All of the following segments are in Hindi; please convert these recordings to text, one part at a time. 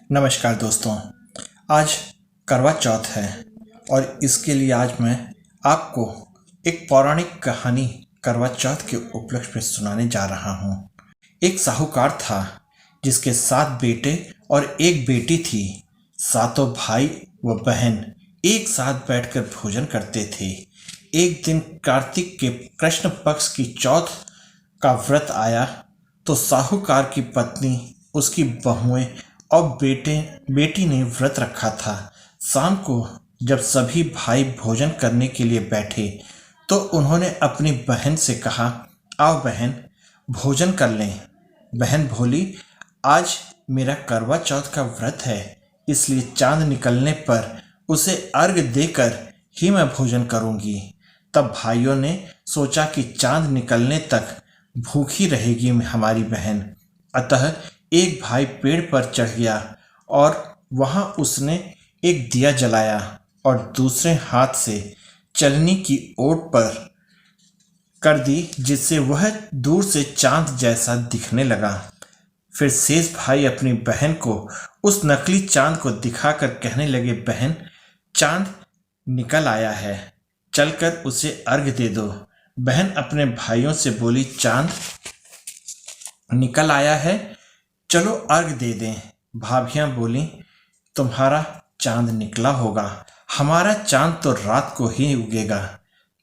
नमस्कार दोस्तों। आज करवा चौथ है और इसके लिए आज मैं आपको एक पौराणिक कहानी करवा चौथ के उपलक्ष्य में सुनाने जा रहा हूँ। एक साहूकार था जिसके 7 बेटे और एक बेटी थी। सातों भाई व बहन एक साथ बैठकर भोजन करते थे। एक दिन कार्तिक के कृष्ण पक्ष की चौथ का व्रत आया तो साहूकार की पत्नी, उसकी बहुएं और बेटी ने व्रत रखा था। शाम को जब सभी भाई भोजन करने के लिए बैठे तो उन्होंने अपनी बहन से कहा, आओ बहन, भोजन कर लें। बहन बोली, आज मेरा करवा चौथ का व्रत है, इसलिए चांद निकलने पर उसे अर्घ देकर ही मैं भोजन करूंगी। तब भाइयों ने सोचा कि चांद निकलने तक भूखी रहेगी हमारी बहन। अतः एक भाई पेड़ पर चढ़ गया और वहां उसने एक दिया जलाया और दूसरे हाथ से चलनी की ओट पर कर दी, जिससे वह दूर से चांद जैसा दिखने लगा। फिर शेष भाई अपनी बहन को उस नकली चांद को दिखाकर कहने लगे, बहन, चांद निकल आया है, चलकर उसे अर्घ दे दो। बहन अपने भाइयों से बोली, चांद निकल आया है, चलो अर्घ दे दें। भाभियां बोली, तुम्हारा चांद निकला होगा, हमारा चांद तो रात को ही उगेगा।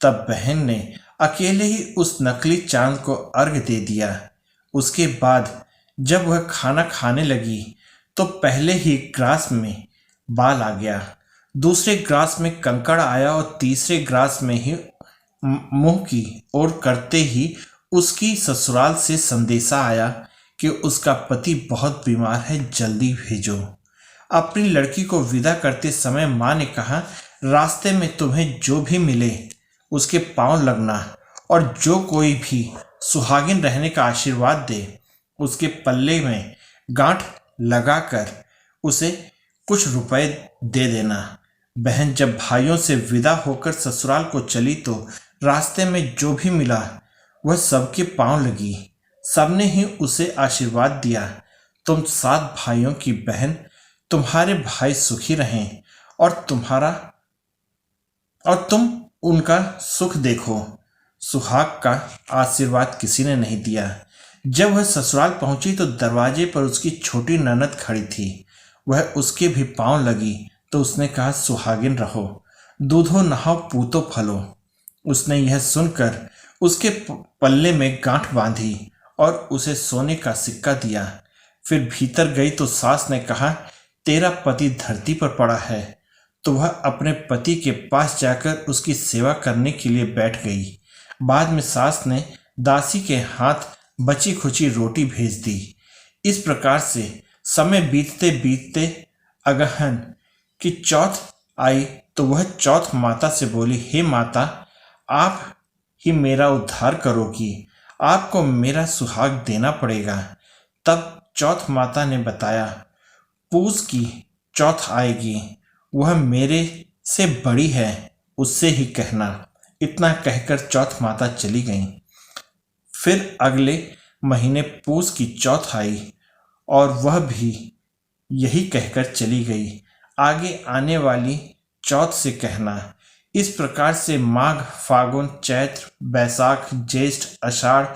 तब बहन ने अकेले ही उस नकली चांद को अर्घ दे दिया। उसके बाद जब वह खाना खाने लगी तो पहले ही ग्रास में बाल आ गया, दूसरे ग्रास में कंकड़ आया और तीसरे ग्रास में ही मुंह की ओर करते ही उसकी ससुराल से संदेशा आया कि उसका पति बहुत बीमार है, जल्दी भेजो। अपनी लड़की को विदा करते समय माँ ने कहा, रास्ते में तुम्हें जो भी मिले उसके पांव लगना और जो कोई भी सुहागिन रहने का आशीर्वाद दे उसके पल्ले में गांठ लगाकर उसे कुछ रुपए दे देना। बहन जब भाइयों से विदा होकर ससुराल को चली तो रास्ते में जो भी मिला वह सबके पांव लगी। सबने ही उसे आशीर्वाद दिया, तुम 7 भाइयों की बहन, तुम्हारे भाई सुखी रहें और तुम उनका सुख देखो। सुहाग का आशीर्वाद किसी ने नहीं दिया। जब वह ससुराल पहुंची तो दरवाजे पर उसकी छोटी ननद खड़ी थी। वह उसके भी पांव लगी तो उसने कहा, सुहागिन रहो, दूधो नहाओ, पूतो फलो। उसने यह सुनकर उसके पल्ले में गांठ बांधी और उसे सोने का सिक्का दिया। फिर भीतर गई तो सास ने कहा, तेरा पति धरती पर पड़ा है। तो वह अपने पति के पास जाकर उसकी सेवा करने के लिए बैठ गई। बाद में सास ने दासी के हाथ बची खुची रोटी भेज दी। इस प्रकार से समय बीतते बीतते अगहन की चौथ आई तो वह चौथ माता से बोली, हे माता, आप ही मेरा उद्धार करोगी, आपको मेरा सुहाग देना पड़ेगा। तब चौथ माता ने बताया, पूस की चौथ आएगी, वह मेरे से बड़ी है, उससे ही कहना। इतना कहकर चौथ माता चली गई। फिर अगले महीने पूस की चौथ आई और वह भी यही कहकर चली गई, आगे आने वाली चौथ से कहना। इस प्रकार से माघ, फागुन, चैत्र, बैसाख, ज्येष्ठ, आषाढ़,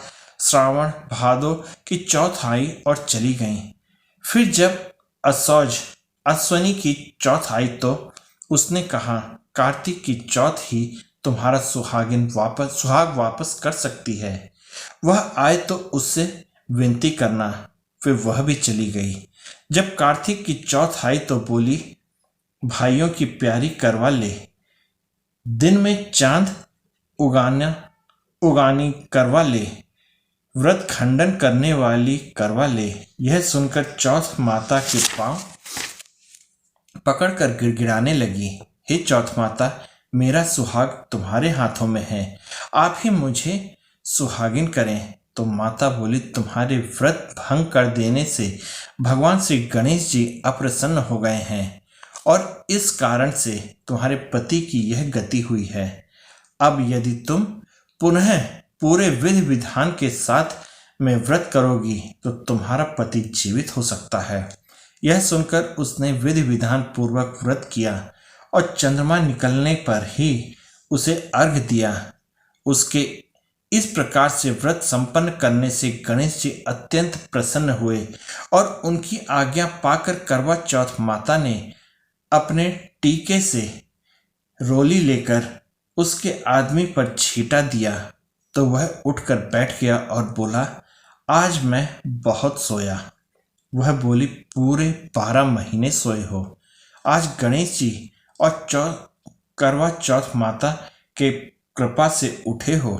श्रावण, भादो की चौथ आई और चली गई। फिर जब असौज अश्वनी की चौथ आई तो उसने कहा, कार्तिक की चौथ ही तुम्हारा सुहाग वापस कर सकती है। वह आए तो उससे विनती करना। फिर वह भी चली गई। जब कार्तिक की चौथ आई तो बोली, भाइयों की प्यारी करवा ले, दिन में चांद उगानी करवा ले, व्रत खंडन करने वाली करवा ले। यह सुनकर चौथ माता के पांव पकड़कर गिड़गिड़ाने लगी, हे चौथ माता, मेरा सुहाग तुम्हारे हाथों में है, आप ही मुझे सुहागिन करें। तो माता बोली, तुम्हारे व्रत भंग कर देने से भगवान श्री गणेश जी अप्रसन्न हो गए हैं और इस कारण से तुम्हारे पति की यह गति हुई है। अब यदि तुम पुनः पूरे विधि विधान के साथ में व्रत करोगी तो तुम्हारा पति जीवित हो सकता है। यह सुनकर उसने विधि विधान पूर्वक व्रत किया और चंद्रमा निकलने पर ही उसे अर्घ दिया। उसके इस प्रकार से व्रत संपन्न करने से गणेश जी अत्यंत प्रसन्न हुए और उनकी आज्ञा पाकर करवा चौथ माता ने अपने टीके से रोली लेकर उसके आदमी पर छींटा दिया तो वह उठकर बैठ गया और बोला, आज मैं बहुत सोया। वह बोली, पूरे 12 महीने सोए हो। आज गणेश जी और करवा चौथ माता के कृपा से उठे हो।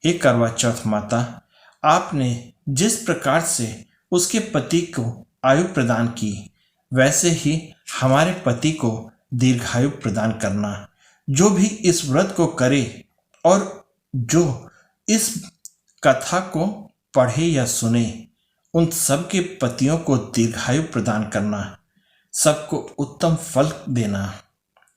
हे करवा चौथ माता, आपने जिस प्रकार से उसके पति को आयु प्रदान की, वैसे ही हमारे पति को दीर्घायु प्रदान करना। जो भी इस व्रत को करे और जो इस कथा को पढ़े या सुने, उन सबके पतियों को दीर्घायु प्रदान करना, सबको उत्तम फल देना।